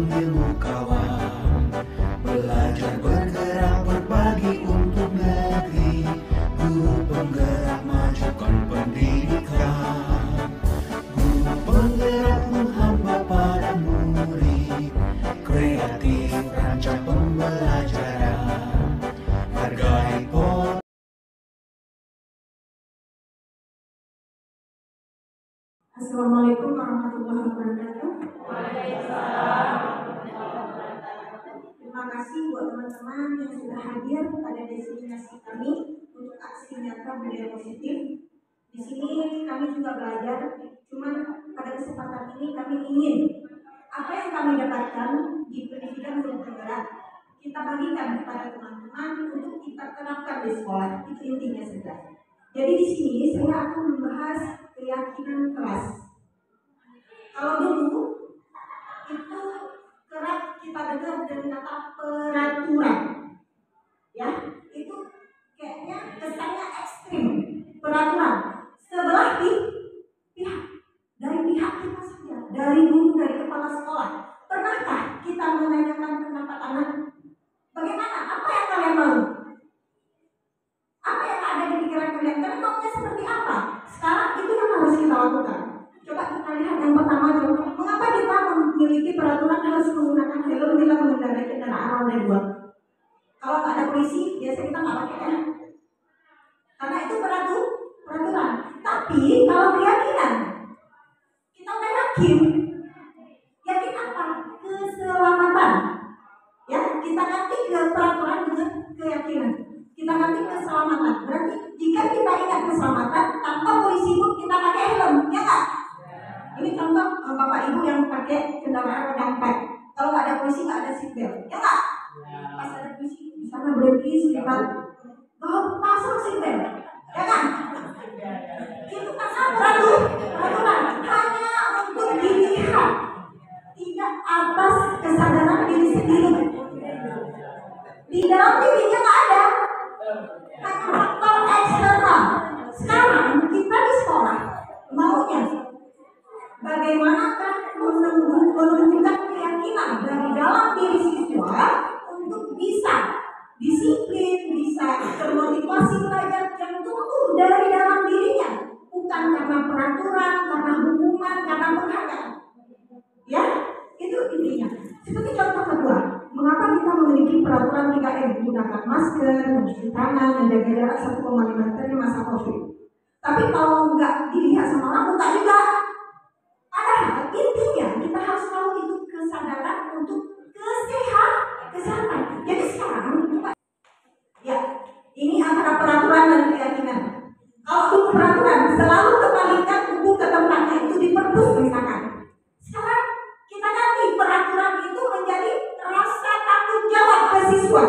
ilmu kawan, belajar bergerak berbagi untuk negeri, guru penggerak majukan pendidikan, guru penggerak menghamba pada murid, kreatif rancang pembelajaran, hargai pola. Assalamualaikum warahmatullahi wabarakatuh. Terima kasih buat teman-teman yang sudah hadir pada destinasi kami untuk aksi nyata budaya positif. Di sini kami juga belajar, cuman pada kesempatan ini kami ingin apa yang kami dapatkan di pendidikan guru penggerak kita bagikan kepada teman-teman untuk kita terapkan di sekolah. Itu intinya saja. Jadi di sini saya akan membahas keyakinan kelas. Kalau dulu itu kerap kita dengar dengan kata peraturan, ya itu kayaknya kesannya ekstrim. Peraturan sebelah pihak, dari pihak kita saja, dari guru, dari kepala sekolah. Pernahkah kita menanyakan pendapat anak? Bagaimana? Apa yang kalian mau? Apa yang ada di pikiran kalian? Kalian maunya seperti apa? Sekarang itu yang harus kita lakukan. Coba kita lihat yang pertama dulu. Mengapa kita memiliki peraturan harus menggunakan helm bila mengendarai kendaraan roda dua? Kalau nggak ada polisi, biasa kita nggak pakai ya. Karena itu peraturan. Tapi kalau keyakinan, kita udah yakin apa? Keselamatan. Ya, kita ganti ke peraturan dengan keyakinan. Kita ganti keselamatan. Berarti jika kita ingat keselamatan, tanpa polisi pun kita pakai helm, ya nggak? Ini contoh bapak ibu yang pakai kendaraan roda 4. Kalau nggak ada polisi nggak ada seatbelt, ya nggak? Pas ada polisi di sana berhenti sebentar, pasang seatbelt, ya kan? Itu kan peraturan hanya untuk dilihat, tidak atas kesadaran diri sendiri. Di dalam dirinya nggak ada, hanya faktor eksternal. Sekarang kita di sekolah maunya bagaimanakah menunjukkan keyakinan dari dalam diri siswa untuk bisa disiplin, bisa termotivasi belajar yang tumbuh dari dalam dirinya, bukan karena peraturan, karena hukuman, karena penghargaan. Ya, itu intinya. Seperti contoh kedua, mengapa kita memiliki peraturan 3M, menggunakan masker, mencuci tangan, menjaga jarak 1,5 meter di masa COVID. Tapi kalau nggak dilihat sama orang, buka juga. Padahal intinya kita harus tahu itu kesadaran untuk kesehatan. Jadi sekarang, ya ini antara peraturan dan keyakinan. Kalau dulu peraturan selalu kembalikan buku ke tempatnya, itu di perpus misalkan. Sekarang kita ganti peraturan itu menjadi rasa tanggung jawab ke siswa.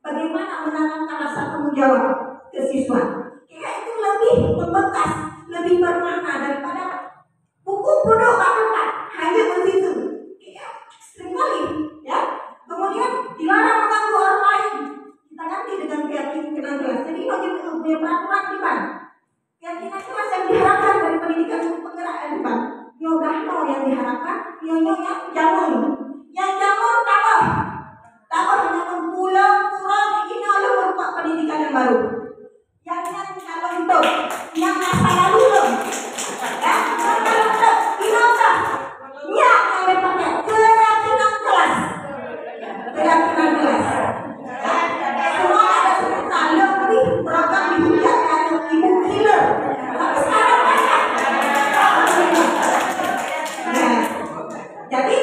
Bagaimana menanamkan rasa tanggung jawab ke siswa? Kira itu lebih membekas, lebih bermakna daripada buku bodoh lakukan hanya begitu. Ekstrim kali, ya. Kemudian dilarang mengganggu orang lain. Kita ganti dengan keyakinan kelas. Jadi bagi peraturan di mana? Keyakinan kelas yang diharapkan dari pendidikan guru penggerak di mana? Nyodahno yang diharapkan, yang jamur. Yang jamur tabah jangan pulang ini oleh berupa pendidikan yang baru. Yang kalau itu, yang masa lalu loh. Ya, kalau itu, ini apa? Ya, yang berpakai keyakinan kelas. Keyakinan kelas. Semua ada sebutan lebih beragam dihujat dari ibu killer. Tapi sekarang banyak. Ya, jadi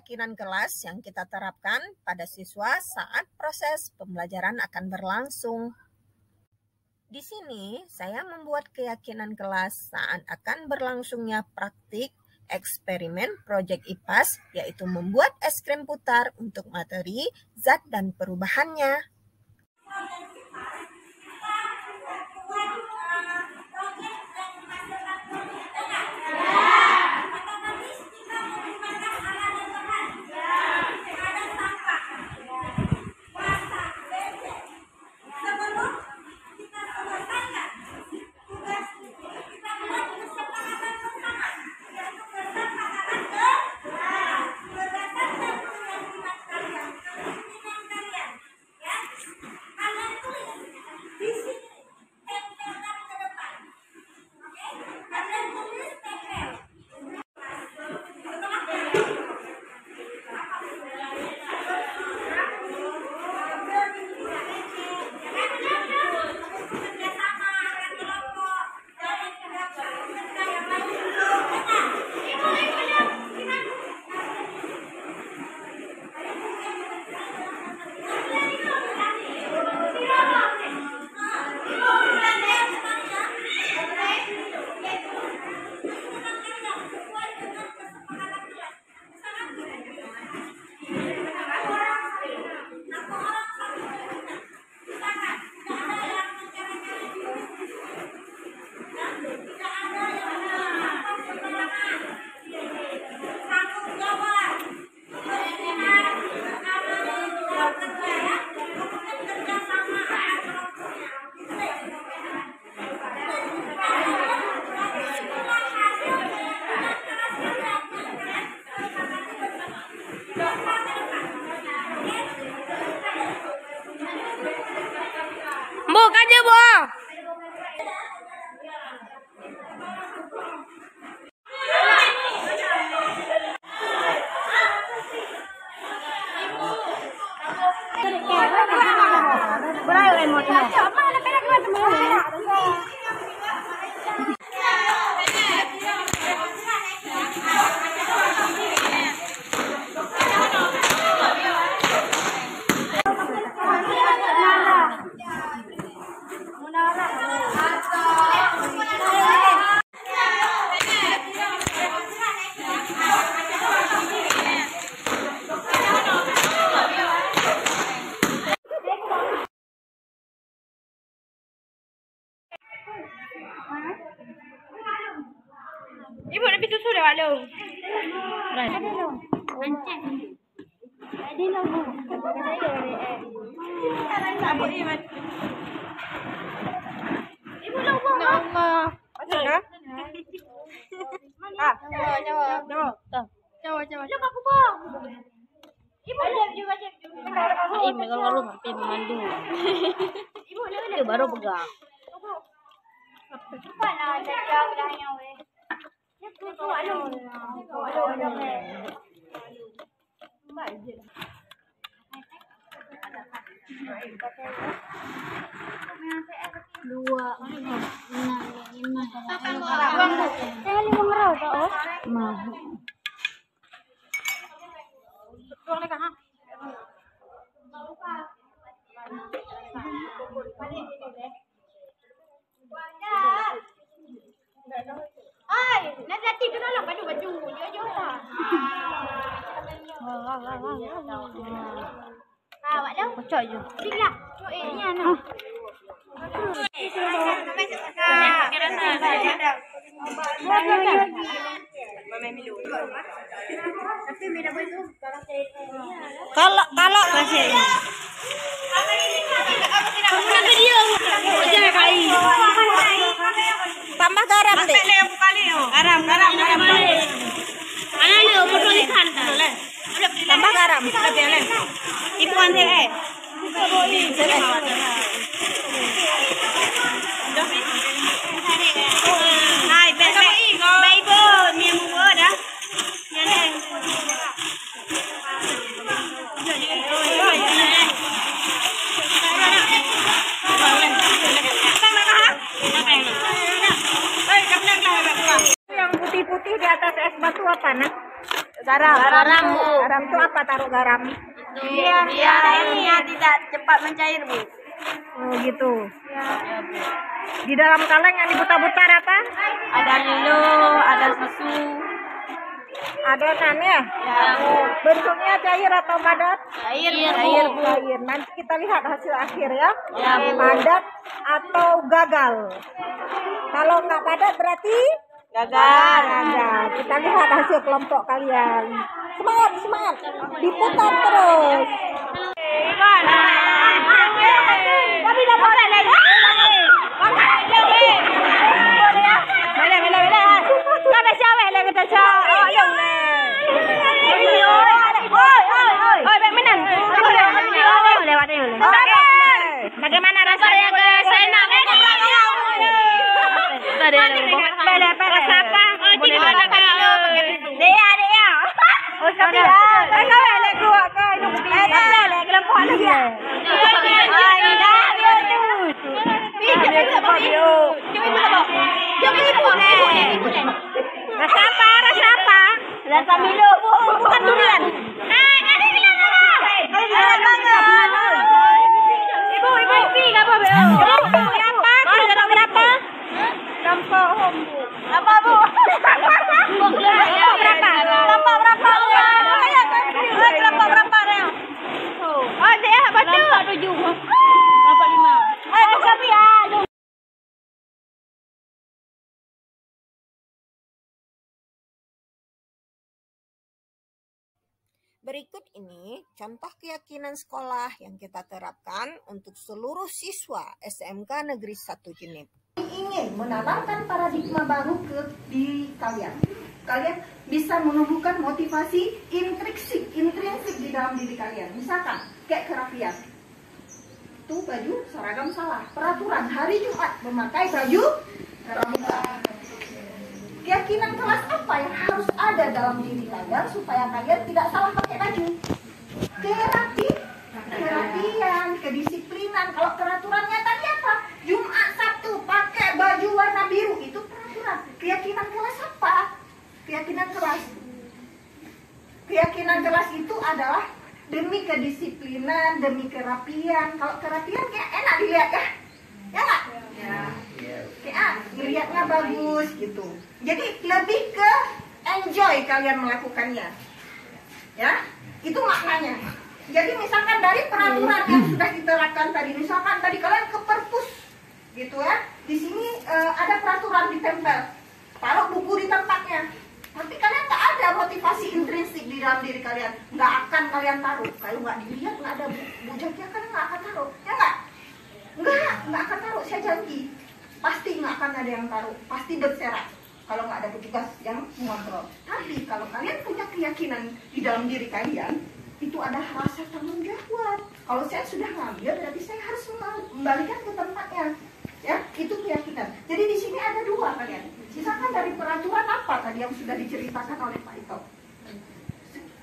keyakinan kelas yang kita terapkan pada siswa saat proses pembelajaran akan berlangsung. Di sini, saya membuat keyakinan kelas saat akan berlangsungnya praktik eksperimen proyek IPAS, yaitu membuat es krim putar untuk materi, zat, dan perubahannya. Ibu nak pergi susu dah malu. Ibu lupa. Allah. Macam dah? Jawab. Lupa apa? Ibu juga. Ini kalau hampir memandu. Ibu Itu baru pegang. Mana jauh dah yang weh. Dua. Saya 5 merau tak? Mahu. Tuang dekat ha. Ai, nak latih tu tolong baju-baju. Dia tak. Awak dah. Kocok je. Sinilah. Ni anak. Kalau kasih. Jangan kali. Tambah garam deh. Garam. Anak lu potong ikan tak? Tambah garam. Ibu ante Hai, baik bu, mian bu dah. Yang putih-putih di atas es batu apa nak? Garam. Garam itu apa taruh garam? Biar airnya tidak cepat mencair, Bu. Oh gitu. Di dalam kaleng yang diputar-putar apa? Ada lilo, ada susu. Adonannya? Ya. Bentuknya cair atau padat? Cair, Bu. Cair. Nanti kita lihat hasil akhir ya. Ya, Bu. Padat atau gagal. Kalau nggak padat berarti Gagal. gagal. Kita lihat hasil kelompok kalian. Semangat, semangat. Diputar terus. Tapi dah boleh lagi. Kau dah siapa yang kita cakap? Oh, yang ni. Oi, baik menan. Bagaimana rasanya guys? Enak. Rasa apa? Boleh Dia. Oh, tapi kau elok keluar kau hidup di. Elok kelompok lagi. Ah, ini dah dia tu. Rasa apa? Rasa Milo, Bu. Bukan durian. Ibu, apa, Bu? Yang apa? Ada berapa? Lampu home, Bu. Apa, Bu? Lampu berapa? Lampu berapa? Lampu berapa? Oh, dia baca. Lampu 7. Lampu 5. Ayo, siapa ya? Berikut ini contoh keyakinan sekolah yang kita terapkan untuk seluruh siswa SMK Negeri 1 Genep. Ingin menanamkan paradigma baru ke diri kalian. Kalian bisa menumbuhkan motivasi intrinsik di dalam diri kalian. Misalkan kayak kerapian. Itu baju seragam salah. Peraturan hari Jumat memakai baju pramuka. Keyakinan kelas apa yang harus ada dalam diri kalian supaya kalian tidak salah pakai baju? Kerapian, kedisiplinan. Kalau peraturannya tadi apa? Jumat Sabtu pakai baju warna biru, itu peraturan. Keyakinan kelas apa? Keyakinan kelas itu adalah demi kedisiplinan, demi kerapian. Kalau kerapian kayak enak dilihat ya? Ya nggak? Kayak ngelihatnya bagus gitu. Jadi lebih ke enjoy kalian melakukannya. Ya, itu maknanya. Jadi misalkan dari peraturan yang sudah diterapkan tadi, misalkan tadi kalian ke perpus gitu ya. Di sini ada peraturan ditempel. Taruh buku di tempatnya. Tapi kalian nggak ada motivasi intrinsik di dalam diri kalian. Nggak akan kalian taruh. Kalau nggak dilihat nggak ada Bu Jakia, kalian nggak akan taruh. Ya nggak? Nggak akan taruh, saya janji. Pasti nggak akan ada yang taruh. Pasti berserak. Kalau nggak ada petugas yang mengontrol. Tapi kalau kalian punya keyakinan di dalam diri kalian, itu ada rasa tanggung jawab. Kalau saya sudah ngambil, berarti saya harus membalikan ke tempatnya. Ya, itu keyakinan. Jadi di sini ada dua kalian. Misalkan dari peraturan apa tadi yang sudah diceritakan oleh Pak Ito.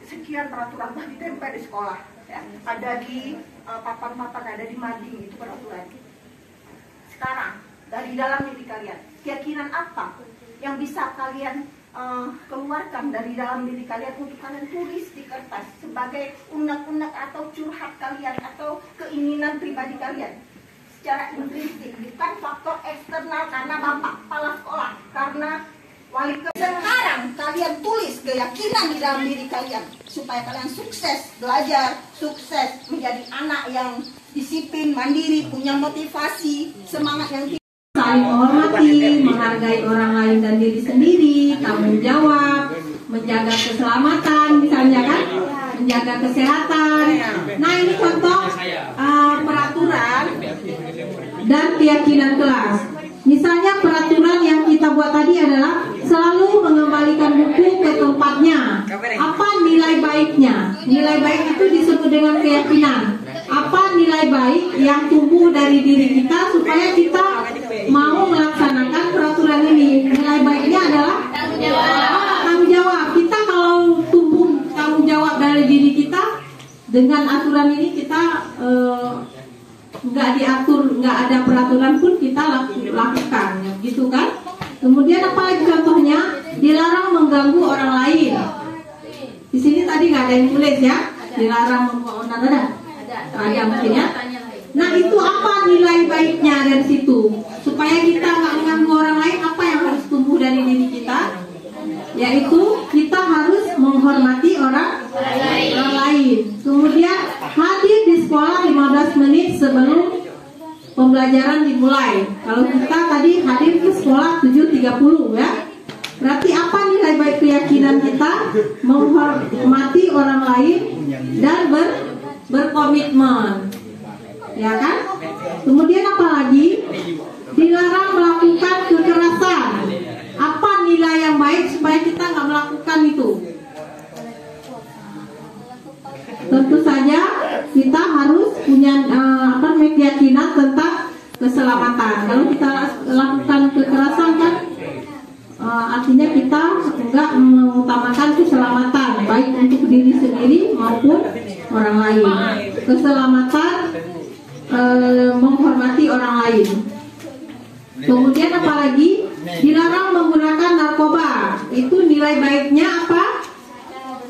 Sekian peraturan telah ditempel di sekolah. Ya. Ada di papan-papan, ada di mading, itu peraturan. Sekarang dari dalam diri kalian, keyakinan apa yang bisa kalian keluarkan dari dalam diri kalian untuk kalian tulis di kertas sebagai unek-unek atau curhat kalian atau keinginan pribadi kalian secara intrinsik, bukan faktor eksternal karena bapak kepala sekolah, karena wali kelas. Sekarang kalian tulis keyakinan di dalam diri kalian supaya kalian sukses belajar, sukses menjadi anak yang disiplin, mandiri, punya motivasi, semangat yang tinggi. Saling menghormati, menghargai orang lain dan diri sendiri, tanggung jawab, menjaga keselamatan, misalnya kan, menjaga kesehatan. Nah ini contoh peraturan dan keyakinan kelas. Misalnya peraturan yang kita buat tadi adalah selalu mengembalikan buku ke tempatnya. Apa nilai baiknya? Nilai baik itu disebut dengan keyakinan. Apa nilai baik yang tumbuh dari diri kita supaya kita mau melaksanakan peraturan ini? Nilai baiknya adalah tanggung jawab. Kita kalau tumbuh tanggung jawab dari diri kita, dengan aturan ini kita nggak diatur, nggak ada peraturan pun kita lakukan, gitu kan? Kemudian apalagi contohnya, dilarang mengganggu orang lain. Di sini tadi nggak ada yang tulis ya, dilarang membuat ada mestinya. Nah itu apa nilai baiknya dari situ? Supaya kita nggak mengganggu orang lain, apa yang harus tumbuh dari diri kita? Yaitu kita harus menghormati orang lain. Kemudian hadir di sekolah 15 menit sebelum pembelajaran dimulai. Kalau kita tadi hadir ke sekolah 7.30 ya. Berarti apa nilai baik keyakinan kita? Menghormati orang lain dan berkomitmen. Ya kan? Kemudian apa lagi? Dilarang melakukan kekerasan. Apa nilai yang baik supaya kita nggak melakukan itu? Tentu saja kita harus punya keyakinan tentang keselamatan. Kalau kita lakukan kekerasan kan artinya kita enggak mengutamakan keselamatan baik untuk diri sendiri maupun orang lain. Keselamatan menghormati orang lain. Kemudian apalagi dilarang menggunakan narkoba. Itu nilai baiknya apa?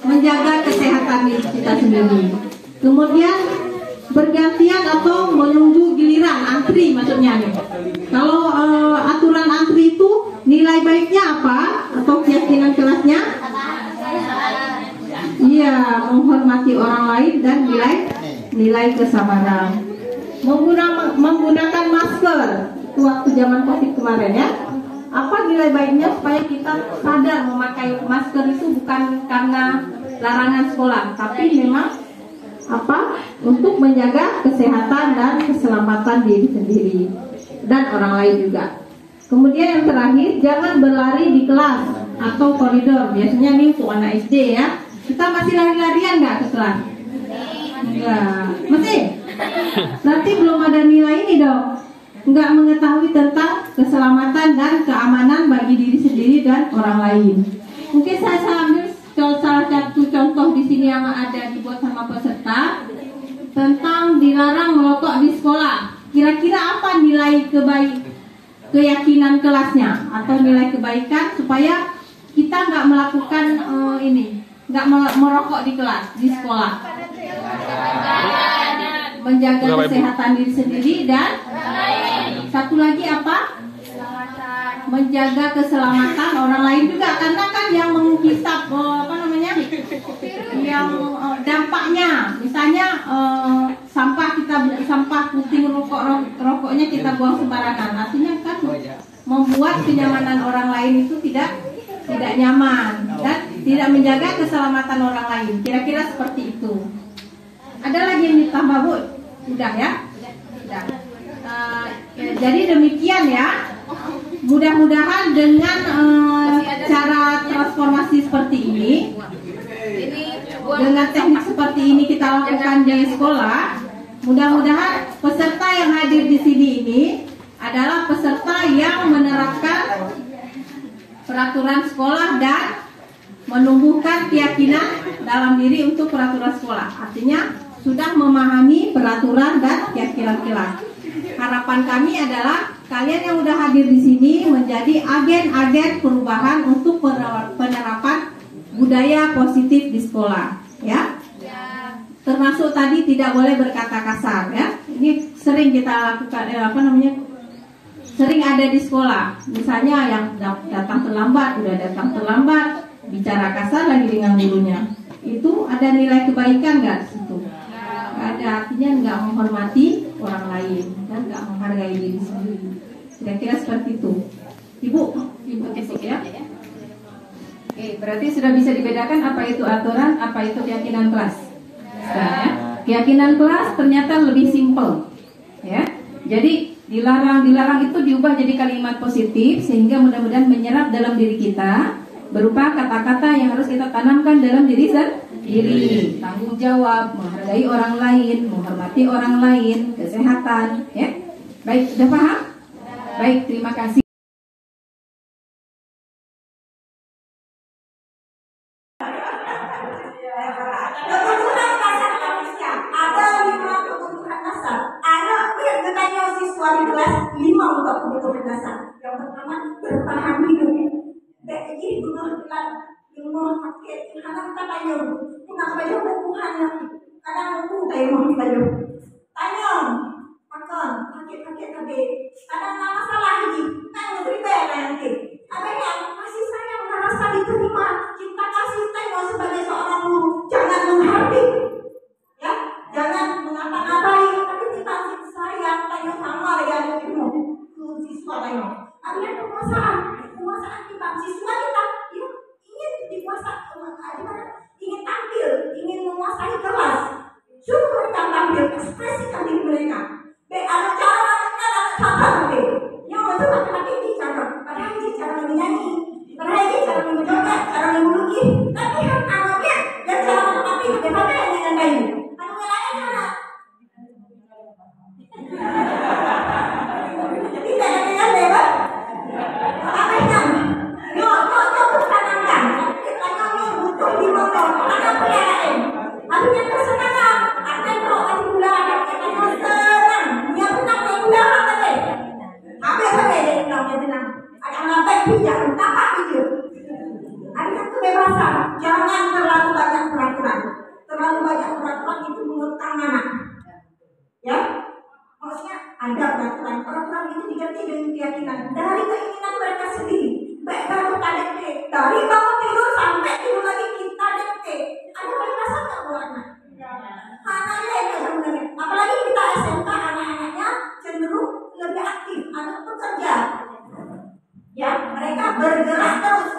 Menjaga kesehatan diri kita sendiri. Kemudian bergantian atau menunggu giliran, antri maksudnya nih. Kalau aturan antri itu nilai baiknya apa? Atau keyakinan kelasnya? Iya, menghormati orang lain dan nilai kesabaran. Menggunakan masker itu waktu zaman COVID kemarin ya. Apa nilai baiknya supaya kita sadar memakai masker itu bukan karena larangan sekolah, tapi memang untuk menjaga kesehatan dan keselamatan diri sendiri dan orang lain juga. Kemudian yang terakhir, jangan berlari di kelas atau koridor. Biasanya nih untuk anak SD ya, kita masih lari-larian nggak ke kelas? Enggak, masih. Berarti belum ada nilai ini dong. Nggak mengetahui tentang keselamatan dan keamanan bagi diri sendiri dan orang lain. Mungkin saya ambil salah satu contoh di sini yang ada dibuat sama peserta tentang dilarang merokok di sekolah. Kira-kira apa nilai keyakinan kelasnya atau nilai kebaikan supaya kita nggak melakukan nggak merokok di kelas di sekolah? Menjaga kesehatan diri sendiri dan satu lagi apa? Menjaga keselamatan orang lain juga, karena kan yang menghisap yang dampaknya misalnya sampah puting rokoknya kita buang sembarangan, artinya kan membuat kenyamanan orang lain itu tidak nyaman dan tidak menjaga keselamatan orang lain. Kira-kira seperti itu. Ada lagi yang ditambah Bu? Udah ya? Udah. Jadi demikian ya. Mudah-mudahan dengan cara transformasi seperti ini, dengan teknik seperti ini kita lakukan di sekolah, mudah-mudahan peserta yang hadir di sini ini adalah peserta yang menerapkan peraturan sekolah dan menumbuhkan keyakinan dalam diri untuk peraturan sekolah. Artinya sudah memahami peraturan dan keyakinan kelas. Harapan kami adalah kalian yang sudah hadir di sini menjadi agen-agen perubahan untuk penerapan budaya positif di sekolah, ya. Termasuk tadi tidak boleh berkata kasar, ya. Ini sering kita lakukan, sering ada di sekolah. Misalnya yang datang terlambat, bicara kasar lagi dengan gurunya. Itu ada nilai kebaikan nggak di situ? Ada, artinya nggak menghormati orang lain dan nggak menghargai diri sendiri. Kira-kira seperti itu. Ibu kesik ya. Oke, berarti sudah bisa dibedakan apa itu aturan, apa itu keyakinan kelas. Sekarang, ya. Keyakinan kelas ternyata lebih simpel, ya. Jadi dilarang itu diubah jadi kalimat positif sehingga mudah-mudahan menyerap dalam diri kita berupa kata-kata yang harus kita tanamkan dalam diri sendiri. Tanggung jawab, menghargai orang lain, menghormati orang lain, kesehatan, ya. Baik, sudah paham? Baik, terima kasih. Kebutuhan dasar manusia ada 5 kebutuhan dasar. Ayo bertanya siswa di kelas 5 untuk kebutuhan dasar. Yang pertama bertahan hidup. Jadi Yung mga sakit, hanap ka tayo. Kung nakabayo mo buhanap, kadang mo tayo mga tayo. Tayo, makan, sakit-sakit kabe. Kadang na masalah ini, tayo beribadah nanti. Adanya kasih sayang merasa diterima, cinta kasih tayo sebagai seorang guru. Jangan menghardik, ya, jangan mengata-ngatai, tapi kita sayang tayo sama dengan siswa tayo. Artinya penguasaan kita, siswa kita, ya, ingin dikuasai, ingin tampil, ingin menguasai kelas. Suruh mereka tampil, ekspresikan diri mereka. Ada cara ada cara yang untuk laki-laki ini cara, padahal ini cara menyanyi, padahal ini cara menjoget, cara melukis. Tapi kan anaknya dan cara menempati bagaimana yang dengan baik. Anu lain mana? Tidak ada yang bebas. Apa yang? Yo pertahankan. Kita butuh di motor, ada pelajaran. Artinya kesenangan, ada roh bulan, ada senang. Yang senang yang bulan apa deh? Apa deh yang senang? Ada anak baik bijak, apa itu? Ada kebebasan. Jangan terlalu banyak peraturan. Terlalu banyak peraturan itu mengekang anak. Ya, maksudnya ada peraturan. Peraturan itu diganti dengan keyakinan dari keinginan mereka sendiri. Baik baru KDP, dari bangun tidur sampai tidur lagi kita DP. Ada kebebasan nggak buat anak? Anaknya itu sebenarnya. Apalagi kita SMK, anak-anaknya cenderung lebih aktif, anak bekerja. Ya, mereka bergerak terus.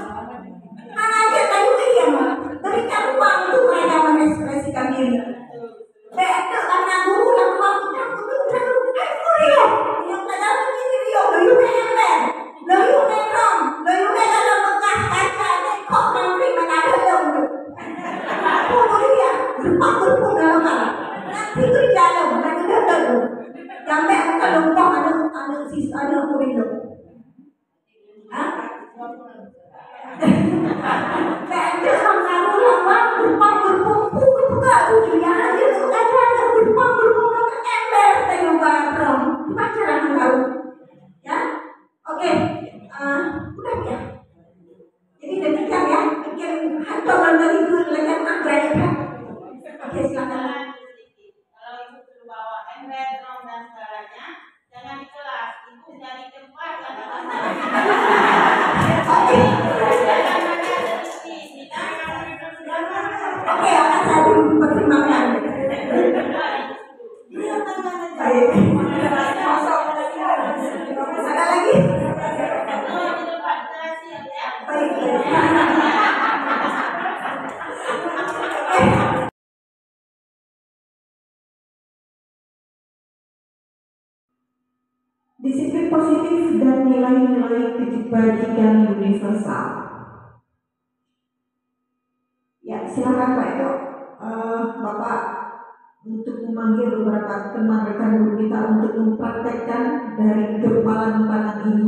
Anaknya tadi diam, berikan ruang untuk mereka mengekspresikan diri. Betul, karena guru yang ruang kita yang pelajaran ini video, lalu ember, lalu metron, lalu dalam bekas kaca, kok nanti menada dong. Kemudian berpakul dalam malam. Nanti itu di dalam, nanti dalam. Sampai ke lumpur ada murid lo. Hah? Betul, kamu lama berpakul buka ujian aja tuh ada berpakul ember tengok bareng. Pacaran tahu, ya? Oke, udah ya. Jadi demikian ya, mungkin hantaran dari itu lagi anggrek ya. Oke, silakan. Kalau ibu perlu bawa ember, drum dan segalanya, jangan di kelas, ibu dari tempat atau Oke. Oke, akan saya pertimbangkan. Baik. Ada lagi? Baik. Disiplin positif dan nilai-nilai kebajikan universal. Ya, silakan Pak Eko, Bapak untuk memanggil beberapa teman rekan guru kita untuk mempraktekkan dari kepalan tangan ini.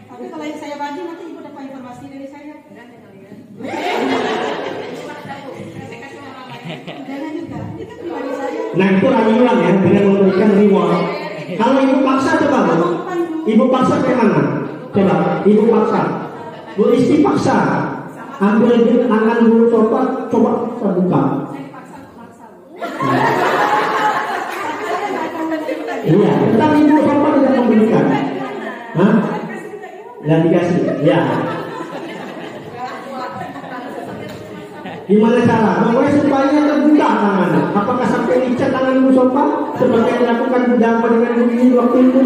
Tapi kalau yang saya bagi nanti ibu dapat informasi dari saya. Jangan juga. Itu pribadi saya. Nah itu lagi ulang ya dengan memberikan reward. Kalau ibu paksa coba bu, ibu paksa ke mana? Coba ibu paksa, Bu Isti paksa, ambil tangan guru coba saya buka. Iya, tetapi ibu coba tidak memberikan. Hah? Dan dikasih, ya. Gimana cara? Pokoknya supaya terbuka tangannya. Apakah sampai dicat tangan ibu sofa seperti yang dilakukan Budama dengan Bu ini waktu itu?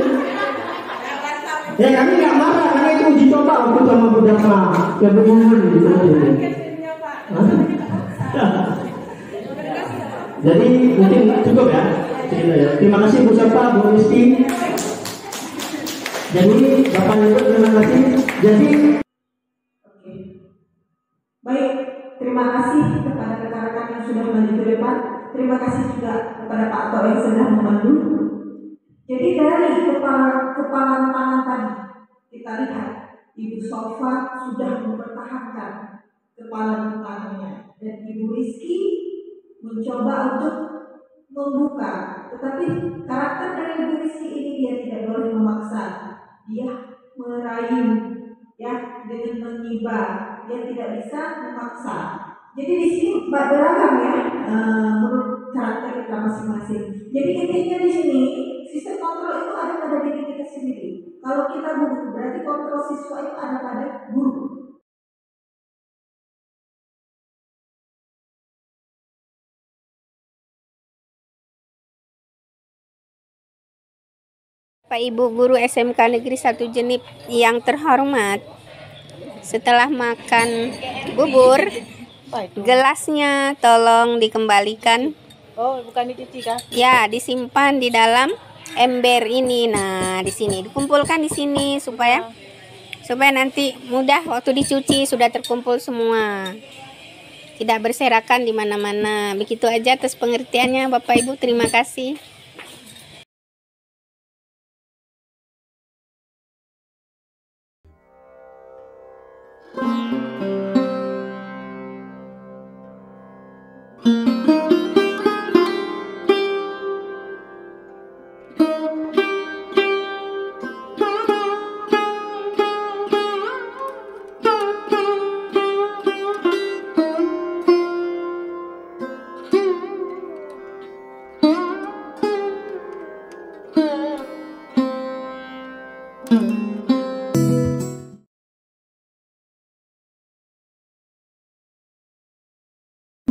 Ya kami nggak marah karena itu uji coba waktu sama Budama yang berumur gitu. Jadi mungkin cukup ya. Terima kasih Bu Sofa, Bu Rizky. Jadi Bapak Ibu terima kasih. Jadi Baik, terima kasih kepada rekan-rekan yang sudah maju ke depan. Terima kasih juga kepada Pak Tok yang sudah membantu. Jadi dari kepalan tangan tadi kita lihat Ibu Sofa sudah mempertahankan kepalan tangannya dan Ibu Rizky mencoba untuk membuka. Tetapi karakter dari Ibu Rizky ini dia tidak boleh memaksa. Dia merayu, ya, dengan menghibah. Dia tidak bisa memaksa. Jadi di sini beragam ya, menurut karakter kita masing-masing. Jadi intinya di sini sistem kontrol itu ada pada diri kita sendiri. Kalau kita guru, berarti kontrol siswa itu ada pada guru. Pak Ibu guru SMK Negeri 1 Jenip yang terhormat, setelah makan bubur, gelasnya tolong dikembalikan. Oh, bukan dicuci kan? Ya, disimpan di dalam ember ini. Nah, di sini dikumpulkan di sini supaya nanti mudah waktu dicuci sudah terkumpul semua. Tidak berserakan di mana-mana. Begitu aja atas pengertiannya Bapak Ibu. Terima kasih.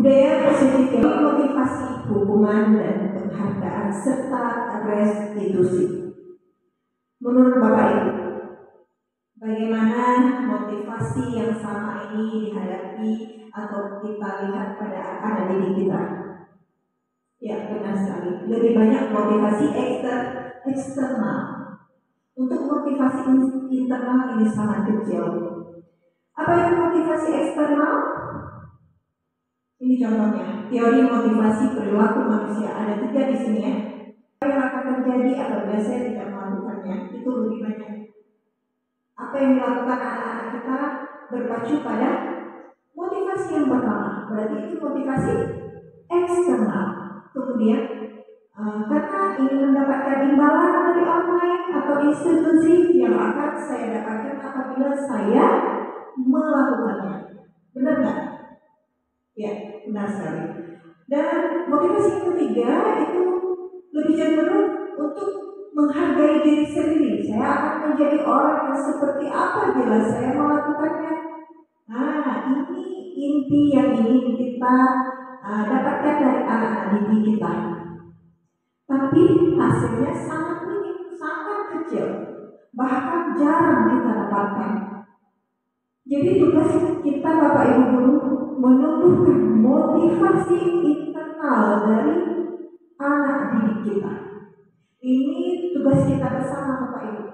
Budaya positif yang motivasi hukuman dan penghargaan serta restitusi. Menurut Bapak Ibu, bagaimana motivasi yang sama ini dihadapi atau kita lihat pada anak didik kita? Ya, benar sekali. Lebih banyak motivasi eksternal. Untuk motivasi internal ini sangat kecil. Apa itu motivasi eksternal? Ini contohnya, teori motivasi perilaku manusia. Ada 3 di sini ya. Apa yang akan terjadi apabila saya tidak melakukannya, itu lebih banyak. Apa yang dilakukan anak-anak kita berpacu pada motivasi yang pertama. Berarti itu motivasi eksternal. Kemudian, karena ingin mendapatkan imbalan dari orang lain atau institusi yang akan saya dapatkan apabila saya melakukannya. Benar nggak? Ya, benar sekali. Dan motivasi yang ketiga itu lebih cenderung untuk menghargai diri sendiri. Saya akan menjadi orang yang seperti apa bila saya melakukannya. Nah, ini inti yang ingin kita dapatkan dari anak-anak didik kita. Tapi hasilnya sangat minim, sangat kecil, bahkan jarang kita dapatkan. Jadi tugas kita Bapak Ibu guru menumbuhkan motivasi internal dari anak didik kita. Ini tugas kita bersama Bapak Ibu.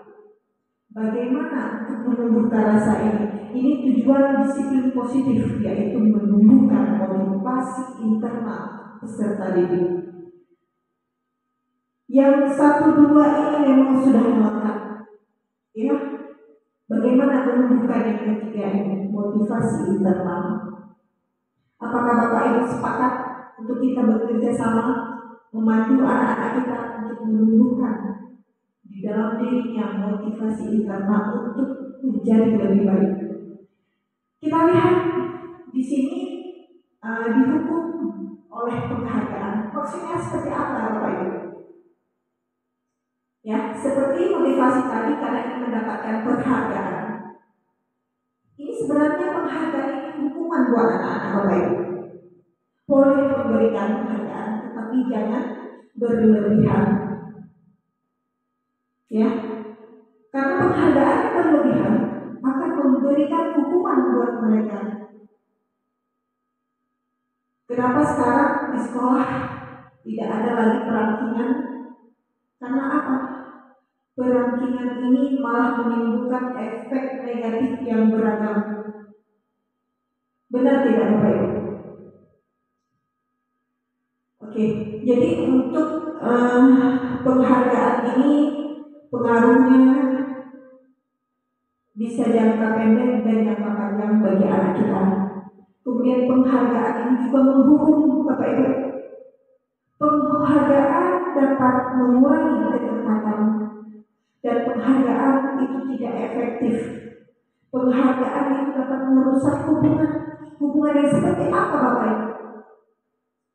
Bagaimana untuk menumbuhkan rasa ini? Ini tujuan disiplin positif, yaitu menumbuhkan motivasi internal peserta didik. Yang 1, 2 ini memang sudah melekat. Ya, bagaimana menumbuhkan yang ketiga ini? Motivasi internal. Apakah Bapak Ibu sepakat untuk kita bekerja sama membantu anak-anak kita untuk menumbuhkan di dalam dirinya motivasi internal untuk menjadi lebih baik? Kita lihat di sini dihukum oleh penghargaan. Maksudnya seperti apa Bapak Ibu? Ya, seperti motivasi tadi karena ingin mendapatkan penghargaan. Ini sebenarnya penghargaan ini hukuman buat anak-anak Bapak Ibu. Boleh memberikan penghargaan, tetapi jangan berlebihan. Ya, karena penghargaan yang berlebihan akan memberikan hukuman buat mereka. Kenapa sekarang di sekolah tidak ada lagi perankingan? Karena apa? Perankingan ini malah menimbulkan efek negatif yang beragam. Benar tidak Bapak Ibu? Oke, jadi untuk penghargaan ini pengaruhnya bisa jangka pendek dan jangka panjang bagi anak kita. Kemudian penghargaan ini juga menghukum Bapak Ibu. Penghargaan dapat mengurangi keterikatan. Dan penghargaan itu tidak efektif. Penghargaan itu dapat merusak hubungan. Hubungan yang seperti apa Bapak Ibu?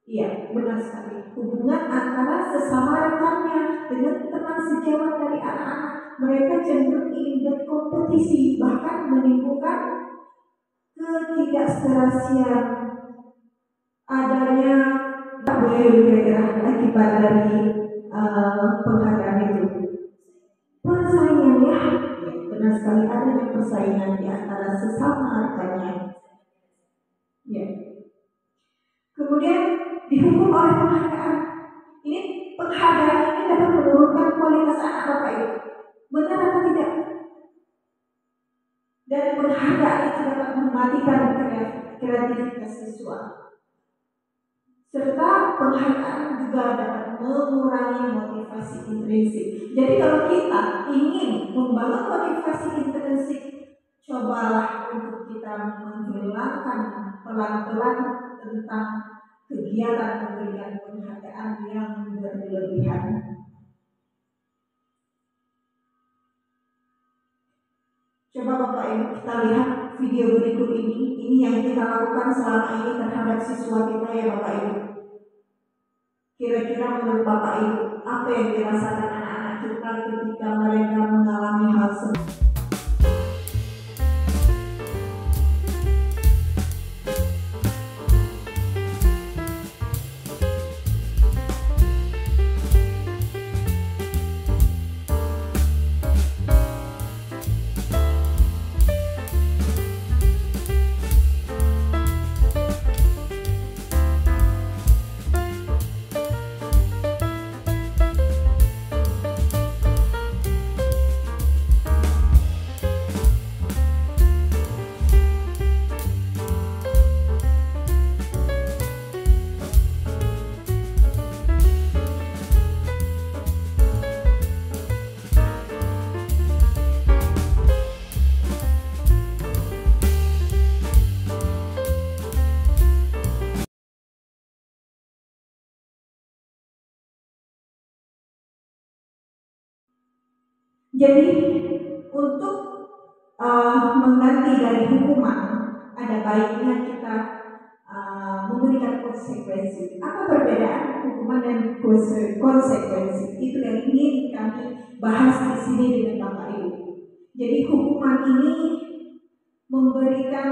Iya, benar sekali. Hubungan antara sesama rekannya dengan teman sejawat dari anak-anak. Mereka cenderung ingin berkompetisi, bahkan menimbulkan ketidakserasian. Adanya akibat dari penghargaan itu. Persaingan ya, benar sekali adanya persaingan di antara sesama rekannya. Ya. Kemudian dihukum oleh penghargaan. Ini penghargaan ini dapat menurunkan kualitas anak Bapak Ibu. Benar atau tidak? Dan penghargaan itu dapat mematikan kreativitas siswa. Serta penghargaan juga dapat mengurangi motivasi intrinsik. Jadi kalau kita ingin membangun motivasi intrinsik, cobalah untuk kita menghilangkan pelan-pelan tentang kegiatan pemberian penghargaan yang berlebihan. Coba Bapak Ibu kita lihat video berikut ini. Ini yang kita lakukan selama ini terhadap siswa kita ya Bapak Ibu. Kira-kira menurut Bapak Ibu, apa yang dirasakan anak-anak kita ketika mereka mengalami hal seperti ini? Jadi untuk mengganti dari hukuman, ada baiknya kita memberikan konsekuensi. Apa perbedaan hukuman dan konsekuensi? Itu yang ingin kami bahas di sini dengan Bapak Ibu. Jadi hukuman ini memberikan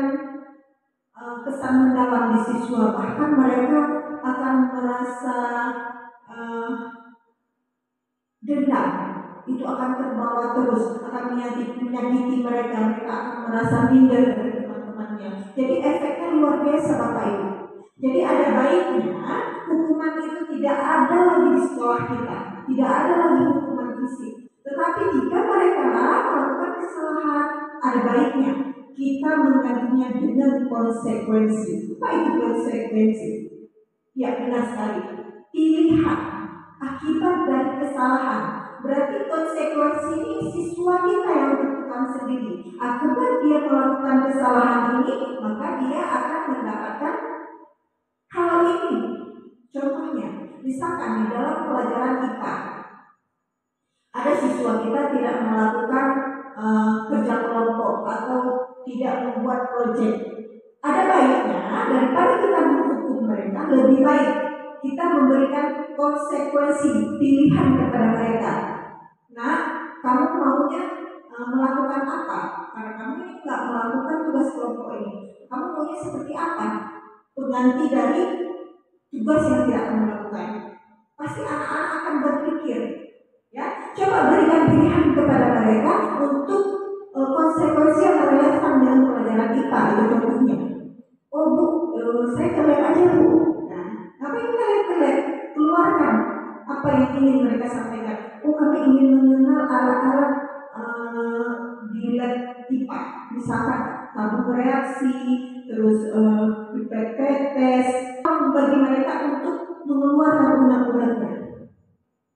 kesan mendalam di siswa, bahkan mereka akan merasa dendam. Itu akan terbawa terus, akan menyakiti mereka akan merasa minder dari teman-temannya. Jadi efeknya luar biasa Bapak Ibu. Jadi ada baiknya hukuman itu tidak ada lagi di sekolah kita, tidak ada lagi hukuman fisik. Tetapi jika mereka melakukan kesalahan, ada baiknya kita menggantinya dengan konsekuensi. Apa itu konsekuensi? Ya benar sekali, pilihan akibat dari kesalahan. Berarti konsekuensi ini siswa kita yang tentukan sendiri. Akibat dia melakukan kesalahan ini, maka dia akan mendapatkan hal ini. Contohnya, misalkan di dalam pelajaran IPA, ada siswa kita tidak melakukan kerja kelompok atau tidak membuat proyek. Ada baiknya daripada kita menghukum mereka, lebih baik kita memberikan konsekuensi pilihan kepada mereka. Nah, kamu maunya melakukan apa? Karena kamu ini nggak melakukan tugas kelompok ini. Kamu maunya seperti apa? Pengganti dari tugas yang tidak kamu lakukan. Pasti anak-anak akan berpikir, ya. Coba berikan pilihan kepada mereka untuk konsekuensi yang relevan dengan pelajaran IPA itu contohnya. Oh Bu, saya kelek aja Bu. Ngapain kalian kelek? Keluarkan apa yang ingin mereka sampaikan. Oh kami ingin mengenal alat-alat di lab IPA. Misalkan tabung reaksi, terus pipet tetes. Bagi mereka untuk mengeluarkan undang-undangnya.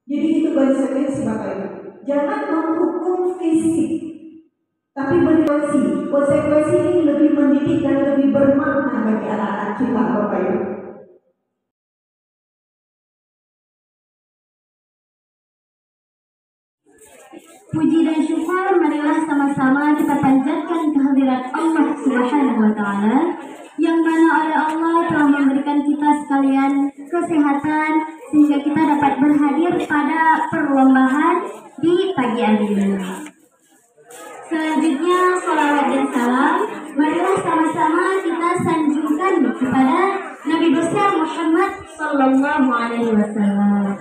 Jadi itu konsekuensi Bapak Ibu. Jangan menghukum fisik, tapi berkonsekuensi. Konsekuensi ini lebih mendidik dan lebih bermakna bagi anak-anak kita Bapak Ibu. Puji syukur, marilah sama-sama kita panjatkan kehadirat Allah Subhanahu wa Ta'ala, yang mana oleh Allah telah memberikan kita sekalian kesehatan sehingga kita dapat berhadir pada perlombaan di pagi hari ini. Selanjutnya, sholawat dan salam, marilah sama-sama kita sanjungkan kepada Nabi besar Muhammad Sallallahu Alaihi Wasallam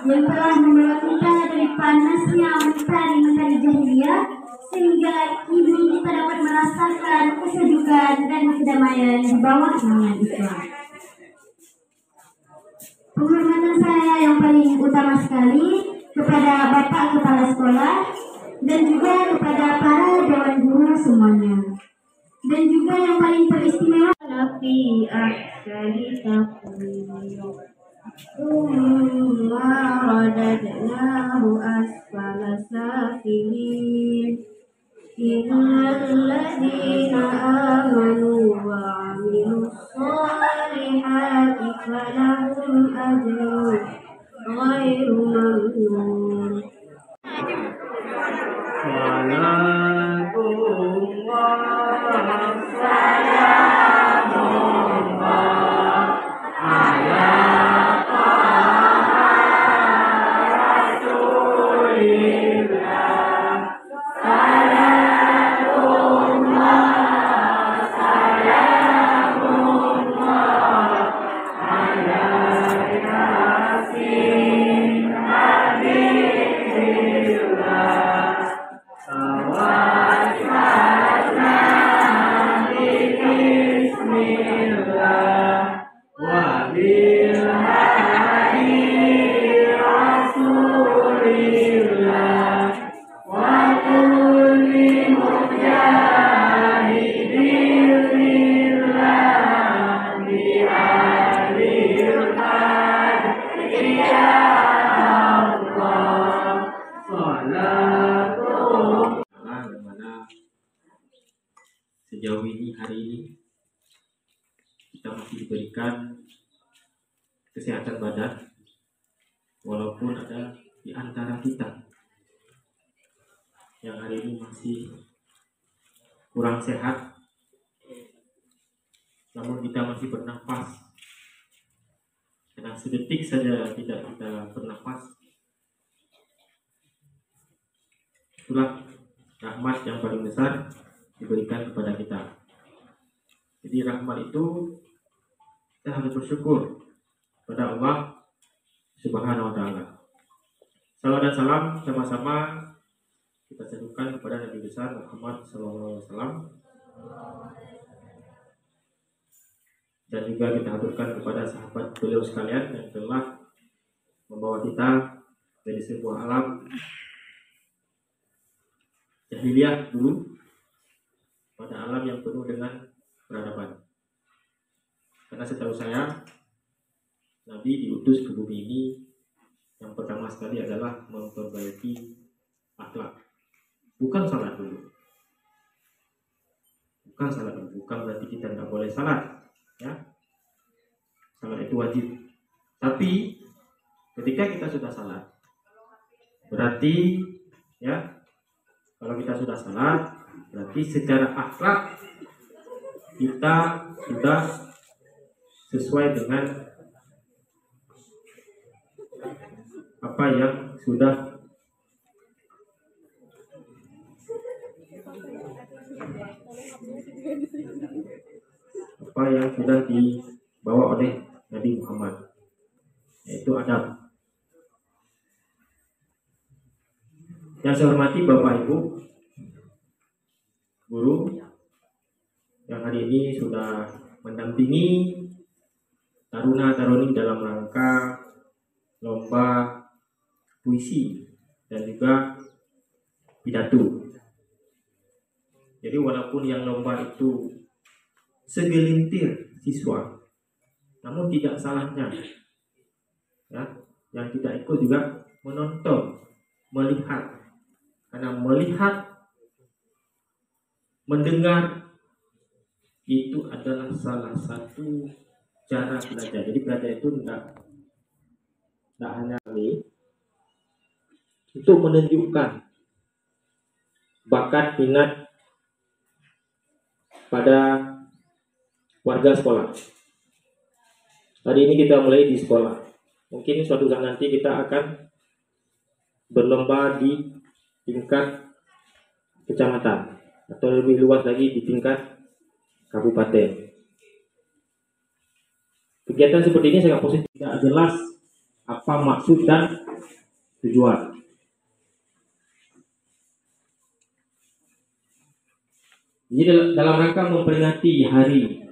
yang telah membawa kita dari panasnya mentari-mentari jahiliyah sehingga kini kita dapat merasakan kesejukan dan kedamaian di bawah naungan Islam. Penghormatan saya yang paling utama sekali kepada Bapak Kepala Sekolah dan juga kepada para dewan guru semuanya, dan juga yang paling teristimewa Nabi ahsani taqwim thumma radadnahu asfala safilin innal ladzina amanu wa 'amilus shalihati falahum ajrun ghairu mamnun. Sejauh ini, hari ini kita masih diberikan kesehatan badan, walaupun ada di antara kita yang hari ini masih kurang sehat, namun kita masih bernafas. Karena sedetik saja tidak kita bernafas, itulah rahmat yang paling besar diberikan kepada kita. Jadi rahmat itu kita harus bersyukur pada Allah Subhanahu wa Ta'ala. Salam dan salam sama-sama kita serukan kepada Nabi besar Muhammad SAW, dan juga kita aturkan kepada sahabat beliau sekalian yang telah membawa kita dari sebuah alam jahiliyah dulu pada alam yang penuh dengan peradaban. Karena setahu saya, Nabi diutus ke bumi ini yang pertama sekali adalah memperbaiki akhlak. Bukan salat dulu. Bukan salat dulu. Bukan berarti kita tidak boleh salat, ya. Salat itu wajib. Tapi ketika kita sudah salat, berarti ya, kalau kita sudah salat, berarti secara akhlak kita sudah sesuai dengan apa yang sudah dibawa oleh Nabi Muhammad, yaitu adab. Yang saya hormati Bapak Ibu guru yang hari ini sudah mendampingi taruna-taruni dalam rangka lomba puisi dan juga pidato. Jadi walaupun yang lomba itu segelintir siswa, namun tidak salahnya ya, yang tidak ikut juga menonton, melihat. Karena melihat, mendengar itu adalah salah satu cara belajar. Jadi belajar itu tidak hanya kami, untuk menunjukkan bakat minat pada warga sekolah. Hari ini kita mulai di sekolah. Mungkin suatu saat nanti kita akan berlomba di tingkat kecamatan atau lebih luas lagi di tingkat kabupaten. Kegiatan seperti ini sangat positif, tidak jelas apa maksud dan tujuan. Jadi dalam rangka memperingati hari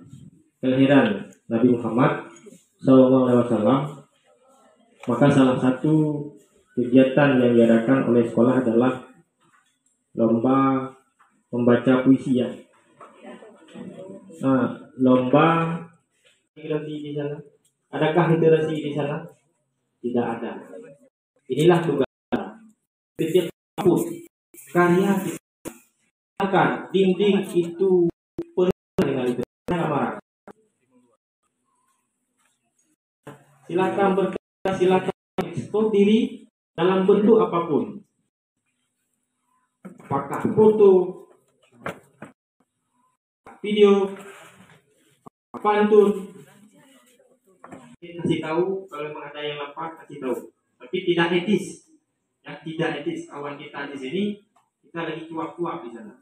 kelahiran Nabi Muhammad SAW, maka salah satu kegiatan yang diadakan oleh sekolah adalah lomba membaca puisi ya. Lomba literasi di sana. Adakah literasi di sana? Tidak ada. Inilah tugas setiap kampus karya kita. Akan dinding itu penuh dengan literasi. Silakan berkarya, silakan ekspor diri dalam bentuk apapun. Apakah foto, video, pantun. Kasih tahu kalau memang ada yang lapar, kasih tahu. Tapi tidak etis. Yang tidak etis kawan kita di sini, kita lagi cuap-cuap di sana.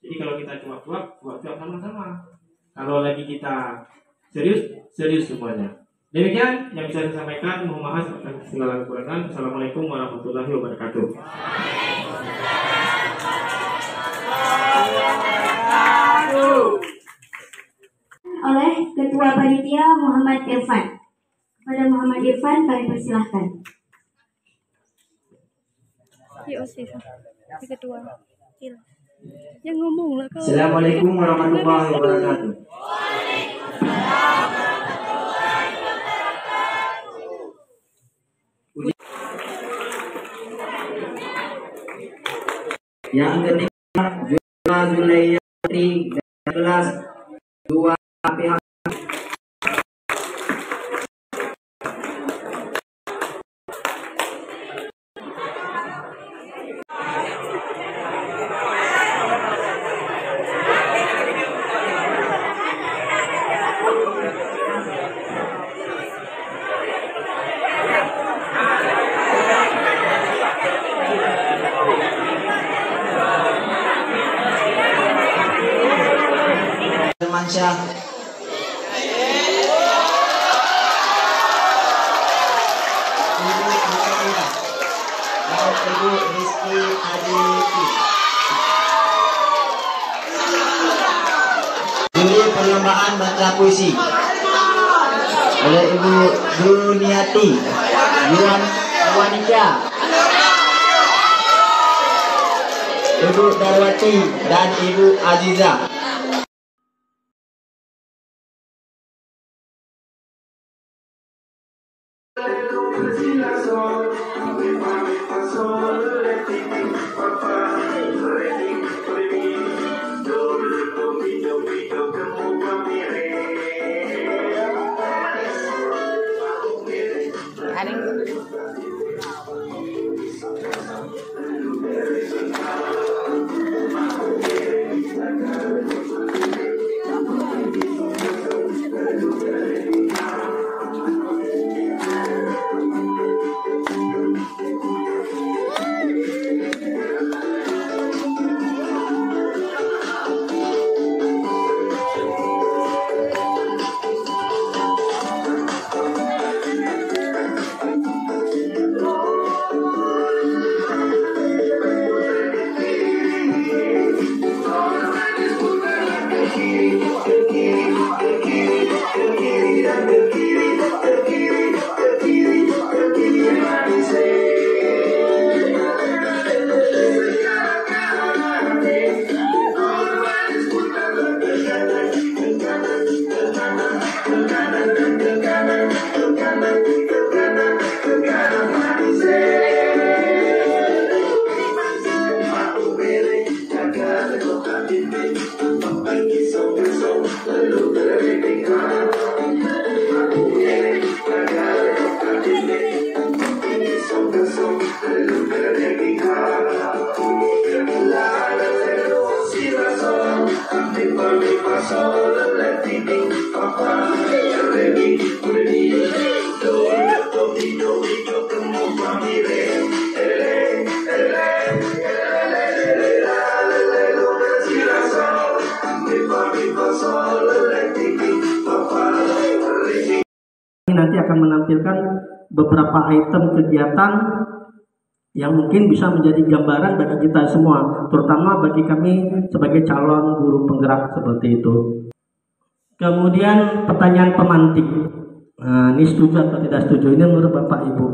Jadi kalau kita cuap-cuap sama-sama. Kalau lagi kita serius semuanya. Demikian yang bisa saya sampaikan. Mohon maaf atas segala kekurangan. Assalamualaikum warahmatullahi wabarakatuh. Oleh Ketua Panitia Muhammad Irfan. Kepada Muhammad Irfan kami persilahkan. Ketua. Yang ngomong lah kau. Assalamualaikum warahmatullahi wabarakatuh. Yang ketiga, Juara Zulayati dari kelas 2 pihak. Mansyah. Ibu Rizky Aditi. Juri perlombaan baca puisi oleh Ibu Duniati Yuwanika, Ibu Darwati dan Ibu Aziza. Nanti akan menampilkan beberapa item kegiatan yang mungkin bisa menjadi gambaran bagi kita semua, terutama bagi kami sebagai calon guru penggerak seperti itu. Kemudian pertanyaan pemantik, ini setuju atau tidak setuju, ini menurut Bapak Ibu.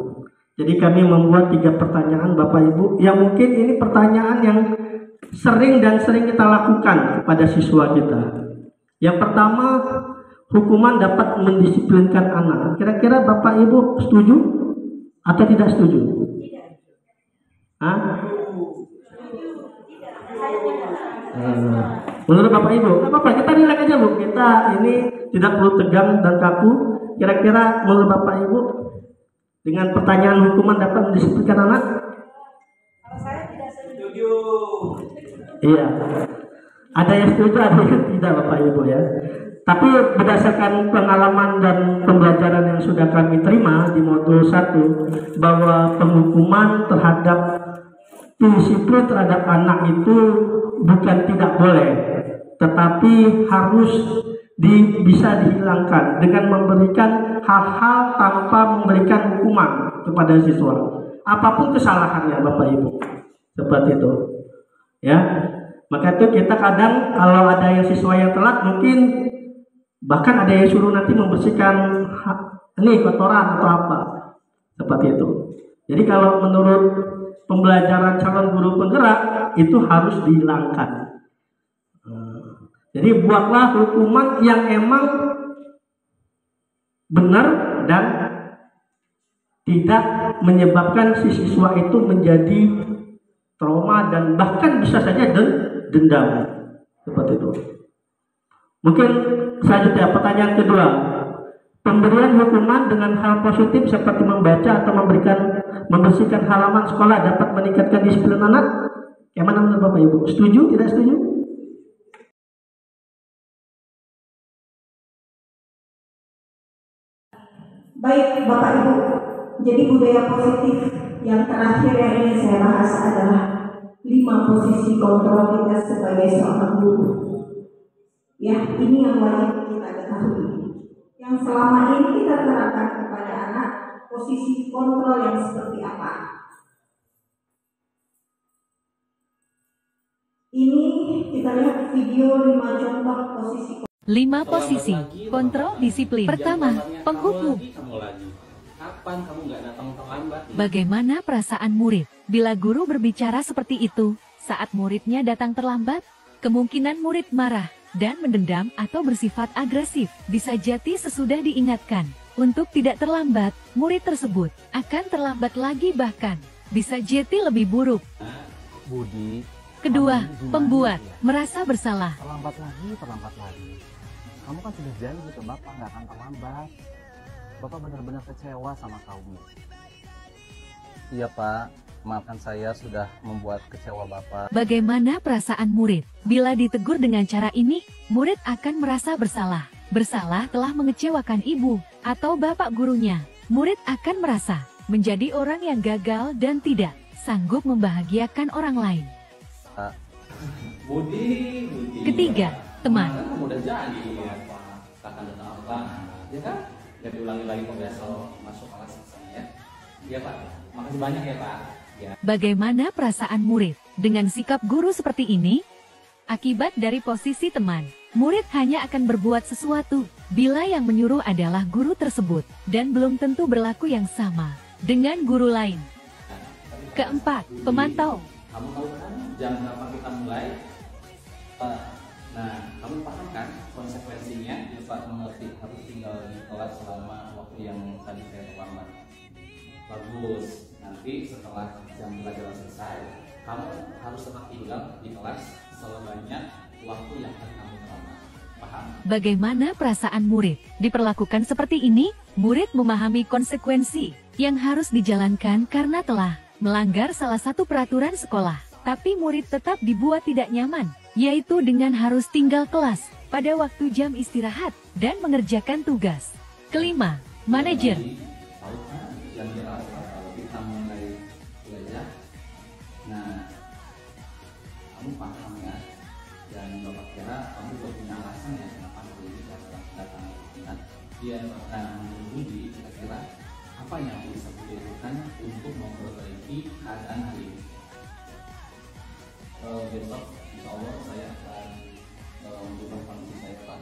Jadi kami membuat 3 pertanyaan Bapak Ibu, yang mungkin ini pertanyaan yang sering kita lakukan kepada siswa kita. Yang pertama, hukuman dapat mendisiplinkan anak. Kira-kira Bapak Ibu setuju atau tidak setuju? Hah? Menurut Bapak Ibu, nggak apa-apa, kita relax aja Bu. Kita ini tidak perlu tegang dan kaku. Kira-kira menurut Bapak Ibu, dengan pertanyaan hukuman dapat mendisiplinkan anak? Kalau saya tidak setuju. Iya. Ada yang setuju, ada yang tidak Bapak Ibu ya. Tapi berdasarkan pengalaman dan pembelajaran yang sudah kami terima di modul 1, bahwa penghukuman terhadap disiplin terhadap anak itu bukan tidak boleh, tetapi harus bisa dihilangkan dengan memberikan hal-hal tanpa memberikan hukuman kepada siswa. Apapun kesalahannya Bapak Ibu. Seperti itu. Ya. Maka itu kita kadang kalau ada yang siswa yang telat, mungkin bahkan ada yang suruh nanti membersihkan ini kotoran atau apa. Seperti itu. Jadi kalau menurut pembelajaran calon guru penggerak itu harus dihilangkan. Jadi buatlah hukuman yang emang benar dan tidak menyebabkan si siswa itu menjadi trauma dan bahkan bisa saja dendam. Seperti itu. Mungkin selanjutnya pertanyaan kedua. Pemberian hukuman dengan hal positif seperti membaca atau membersihkan halaman sekolah dapat meningkatkan disiplin anak. Yang mana menurut Bapak Ibu? Setuju? Tidak setuju? Baik Bapak Ibu, jadi budaya positif yang terakhir yang ingin saya bahas adalah 5 posisi kontrol kita sebagai seorang guru. Ya, ini yang wajib kita ketahui. Yang selama ini kita terapkan kepada anak, posisi kontrol yang seperti apa? Ini kita lihat video 5 contoh posisi. 5 posisi kontrol disiplin. Pertama, penghukum. Kapan kamu nggak datang terlambat? Bagaimana perasaan murid bila guru berbicara seperti itu saat muridnya datang terlambat? Kemungkinan murid marah dan mendendam atau bersifat agresif. Bisa jadi sesudah diingatkan untuk tidak terlambat, murid tersebut akan terlambat lagi, bahkan bisa jadi lebih buruk. Budi. Kedua, pembuat merasa bersalah. Terlambat lagi. Kamu kan sudah janji ke Bapak nggak akan terlambat. Bapak benar-benar kecewa sama kamu. Iya Pak, maafkan saya sudah membuat kecewa Bapak. Bagaimana perasaan murid? Bila ditegur dengan cara ini, murid akan merasa bersalah. Bersalah telah mengecewakan ibu atau bapak gurunya. Murid akan merasa menjadi orang yang gagal dan tidak sanggup membahagiakan orang lain. Budi. Ketiga, teman. Kamu udah janji ya Pak, akan datang apa? Ya kan? Gak diulangi lagi kok besok masuk kelas ya. Iya Pak, makasih banyak ya Pak. Ya. Bagaimana perasaan murid dengan sikap guru seperti ini? Akibat dari posisi teman, murid hanya akan berbuat sesuatu bila yang menyuruh adalah guru tersebut dan belum tentu berlaku yang sama dengan guru lain. Keempat, pemantau. Kamu tahu kan jam berapa kita mulai? Nah, kamu paham kan konsekuensinya? Pak mengerti harus tinggal di kelas selama waktu yang tadi saya terlambat. Bagus. Nanti setelah jam pelajaran selesai, kamu harus tetap tinggal di kelas sebanyak waktu yang akan kamu terlambat. Paham? Bagaimana perasaan murid? Diperlakukan seperti ini, murid memahami konsekuensi yang harus dijalankan karena telah melanggar salah satu peraturan sekolah, tapi murid tetap dibuat tidak nyaman, yaitu dengan harus tinggal kelas pada waktu jam istirahat dan mengerjakan tugas. Kelima, manajer. Dan jelas kalau kita mulai belajar, nah kamu paham ya, dan Bapak kira kamu punya alasan ya kenapa hari ini datang. Dia menguji kira-kira apa yang bisa dilakukan untuk memperbaiki keadaan hari ini. Besok insya Allah saya akan membuka kondisi saya Pak.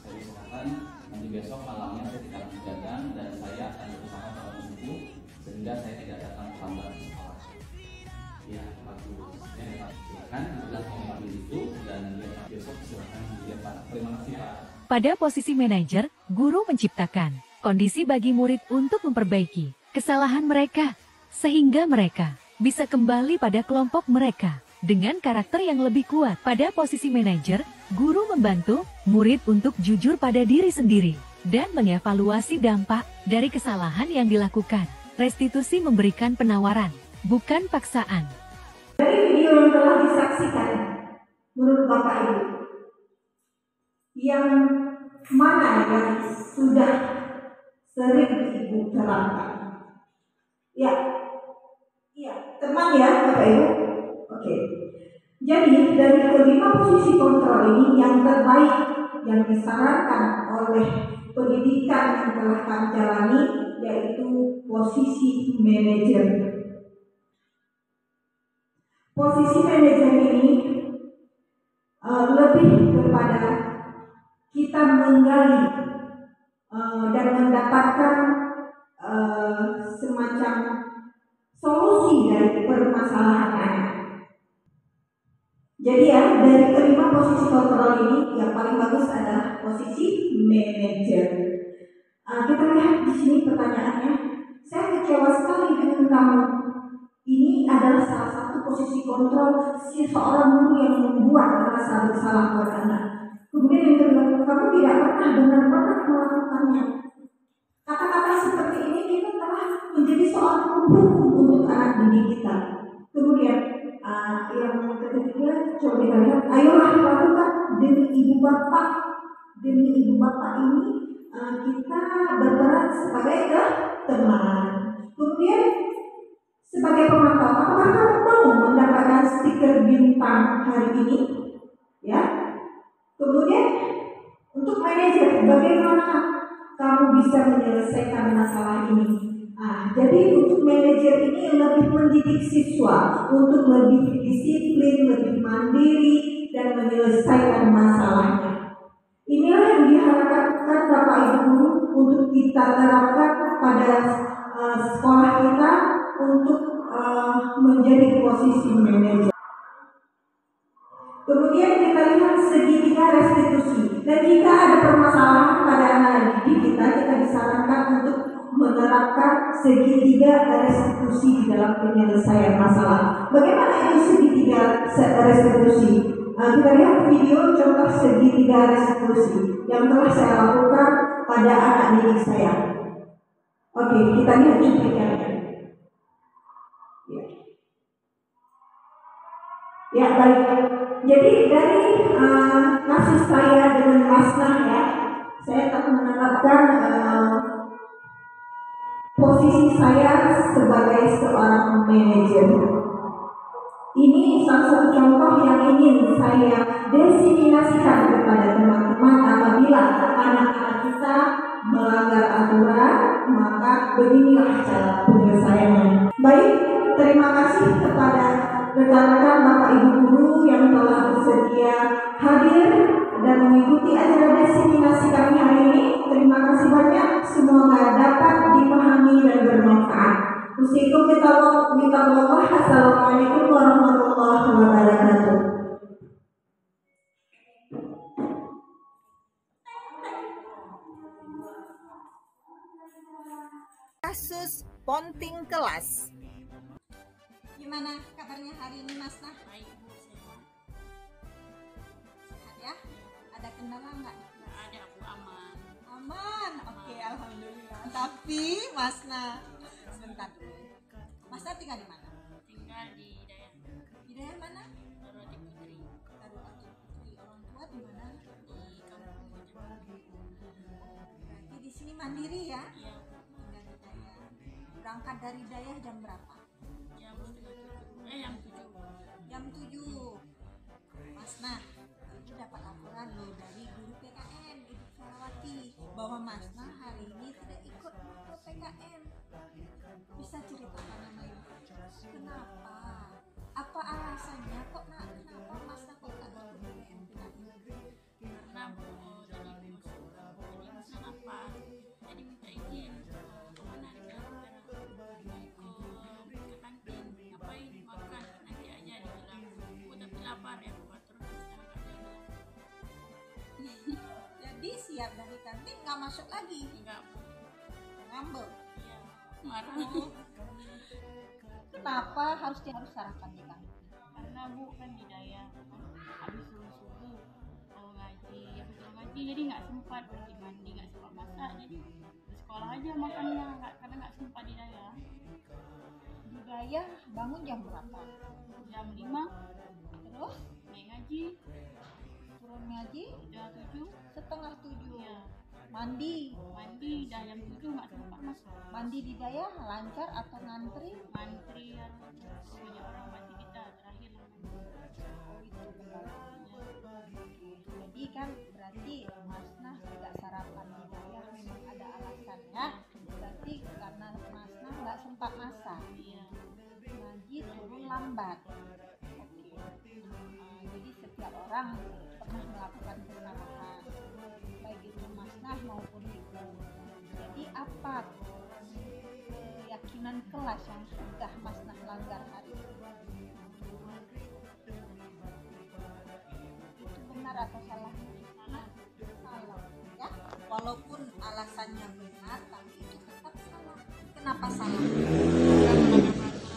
Saya usahakan nanti besok malamnya saya tidak akan dagang dan saya akan berusaha kalau itu sehingga saya tidak datang terlambat ke sekolah. Ya bagus. Ya silakan jelas mengambil itu dan besok silakan dilihat Pak. Terima kasih Pak. Pada posisi manajer, guru menciptakan kondisi bagi murid untuk memperbaiki kesalahan mereka, sehingga mereka bisa kembali pada kelompok mereka dengan karakter yang lebih kuat. Pada posisi manajer, guru membantu murid untuk jujur pada diri sendiri dan mengevaluasi dampak dari kesalahan yang dilakukan. Restitusi memberikan penawaran, bukan paksaan. Dari video yang telah disaksikan, menurut Bapak Ibu, yang mana yang sudah sering Ibu terapkan? Ya, teman ya Bapak Ibu. Oke. Jadi dari kelima posisi kontrol ini yang terbaik yang disarankan oleh pendidikan yang telah kami jalani yaitu posisi manajer. Posisi manajer ini lebih kepada kita menggali dan mendapatkan semacam solusi dari permasalahan. Jadi ya, dari kelima posisi kontrol ini yang paling bagus adalah posisi manajer. Kita lihat di sini pertanyaannya. Saya kecewa sekali dengan kamu. Ini adalah salah satu posisi kontrol seorang guru yang membuat merasa bersalah buat anak. Kemudian yang kedua, kamu tidak pernah melakukannya. Kata-kata seperti ini kita telah menjadi seorang penghukum untuk anak didik kita. Kemudian yang ketiga, coba kita lihat, ayolah lakukan demi ibu bapak. Demi ibu bapak ini kita berperan sebagai teman. Kemudian sebagai pemantau, apakah kamu mau mendapatkan stiker bintang hari ini? Ya. Kemudian untuk manajer, bagaimana kamu bisa menyelesaikan masalah ini? Jadi untuk manajer ini lebih mendidik siswa untuk lebih disiplin, lebih mandiri, dan menyelesaikan masalahnya. Inilah yang diharapkan Bapak Ibu Guru untuk kita terapkan pada sekolah kita untuk menjadi posisi manajer. Kemudian kita lihat segitiga restitusi. Dan jika ada permasalahan pada anak didik kita disarankan untuk menerapkan segitiga restitusi di dalam penyelesaian masalah. Bagaimana itu segitiga restitusi? Kita lihat video contoh segitiga restitusi yang telah saya lakukan pada anak didik saya. Oke, kita lihat cuplikannya. Ya baik. Jadi dari kasus saya dengan Masnah ya, saya telah menerapkan posisi saya sebagai seorang manajer. Ini salah satu contoh yang ingin saya diseminasikan kepada teman-teman apabila anak-anak kita melanggar aturan, maka beginilah cara penyelesaiannya. Baik, terima kasih kepada rekan-rekan Bapak Ibu Guru yang telah bersedia hadir dan mengikuti acara diseminasi kami hari ini. Terima kasih banyak, semoga dapat dipahami dan bermanfaat. Usikum kita Allah. Assalamualaikum warahmatullahi wabarakatuh. Kasus ponting kelas. Gimana kabarnya hari ini Mas Nah? Baik Bu, sehat. Sehat ya? Ada kendala nggak? Nggak ada Bu, aman. Aman, oke, alhamdulillah. Tapi Mas Nah, sebentar dulu. Mas Nah tinggal di mana? dari Dayah jam berapa? Jam 7. Jam 7. Mas Nah, ini dapat laporan loh dari guru PKN Ibu Ferawati bahwa Mas Nah hari ini tidak ikut ke PKN. Bisa ceritakan sama Ibu? Kenapa? Apa alasannya kok kenapa Mas Nah kok tak ikut PKN? Karena tadi Mas Nah apa? Jadi minta izin kemana ke kantin, ngapain makan nanti aja dibilang aku tapi lapar ya buat terus Jadi siap dari kantin nggak masuk lagi? Enggak. Ngambek? Iya, marah. Kenapa harus sarapan di kantin? Karena Bu kan di Dayah habis subuh mau ngaji, jadi nggak sempat pergi mandi, nggak sempat masak, jadi di sekolah aja makannya, karena nggak sempat di Dayah. Di Dayah bangun jam berapa? Jam 5. Terus naik ngaji, turun ngaji jam 7. setengah 7. Ya. Mandi dah jam 7 nggak sempat masuk. Mandi di Dayah lancar atau ngantri? Ngantri ya, banyak orang mandi kita terakhir. Oh itu kendalanya. Jadi kan berarti Mas Nah tidak sarapan di Dayah memang ada alasannya. Berarti karena Mas Nah nggak sempat masak. Iya. Ngaji turun lambat. Oke. Jadi setiap orang pernah melakukan kesalahan, baik itu Mas Nah maupun Ibu. Jadi apa keyakinan kelas yang sudah Mas Nah langgar hari ini? Itu benar atau salah? Salah, ya. Walaupun alasannya benar, tapi itu tetap salah. Kenapa salah?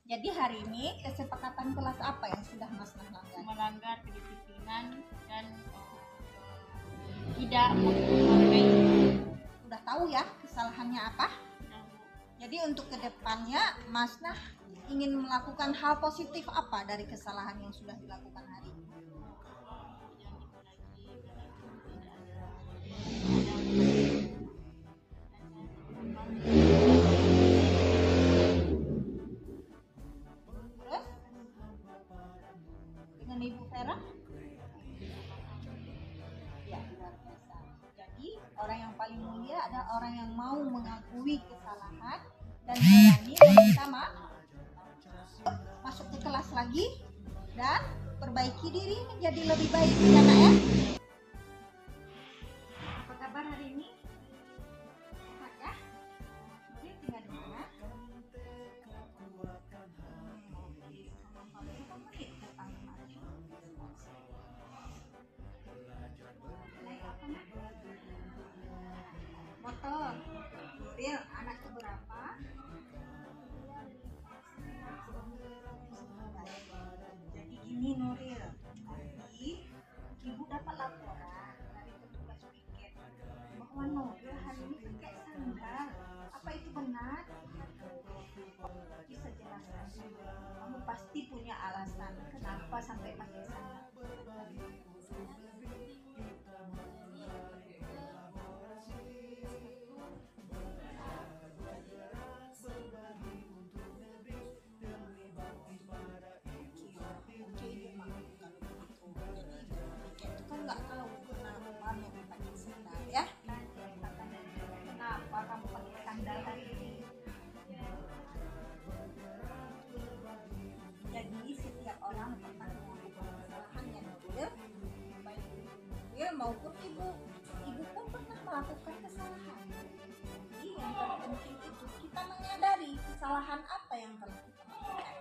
Jadi hari ini kesepakatan kelas apa yang sudah Mas Nah langgar? Melanggar kedisiplinan dan tidak menghargai. Udah tahu ya kesalahannya apa? Jadi untuk kedepannya Mas Nah ingin melakukan hal positif apa dari kesalahan yang sudah dilakukan hari ini? Terus dengan Ibu Vera? Ya, luar biasa. Jadi orang yang paling mulia adalah orang yang mau mengakui kesalahan dan berani meminta maaf. Masuk ke kelas lagi dan perbaiki diri menjadi lebih baik ya Nak ya. Apa kabar hari ini? Sehat ya? Jadi tinggal di mana? Motor. Nuril, anak keberapa? Jadi gini Nuril, tadi Ibu dapat laporan dari petugas piket bahwa Nuril hari ini pakai sandal. Apa itu benar? Bisa jelaskan? Kamu pasti punya alasan kenapa sampai pakai sandal. Nggak tahu kenapa Novi pakai sandal ya. Kenapa kamu pakai sandal hari ini? Jadi setiap orang pernah melakukan kesalahan ya Nuril, baik Nuril maupun Ibu pun pernah melakukan kesalahan. Jadi yang terpenting itu kita menyadari kesalahan apa yang telah kita lakukan.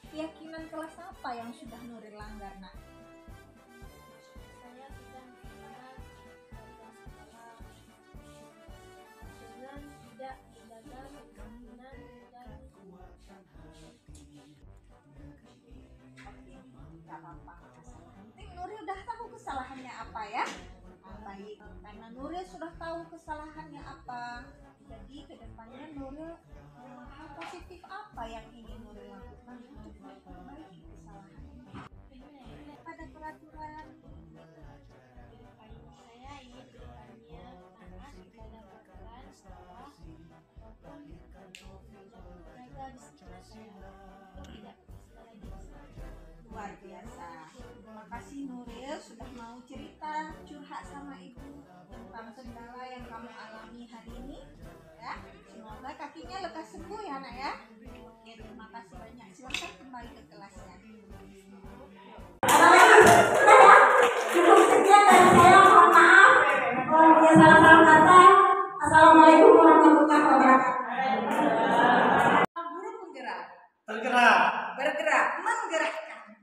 Keyakinan kelas apa yang sudah Nuril langgar Nak? Tidak menjaga keamanan dan Gak apa-apa. Penting Nuril udah tahu kesalahannya apa ya. Baik, karena Nuril sudah tahu kesalahannya apa, jadi kedepannya Nuril hal positif apa yang ingin Nuril lakukan untuk memperbaiki kesalahannya. Pada peraturan saya ingin kedepannya taat kepada peraturan sekolah maupun menjaga kasih Nuril sudah mau cerita curhat sama ibu tentang kendala yang kamu alami hari ini. Ya, semoga kakinya lekas sembuh ya nak ya. Oke, terima kasih banyak. Silahkan kembali ke kelasnya. Cukup sekian dari saya, mohon maaf. Kalau punya salah-salah kata, assalamualaikum warahmatullahi wabarakatuh. Guru penggerak. Tergerak. Bergerak, menggerakkan.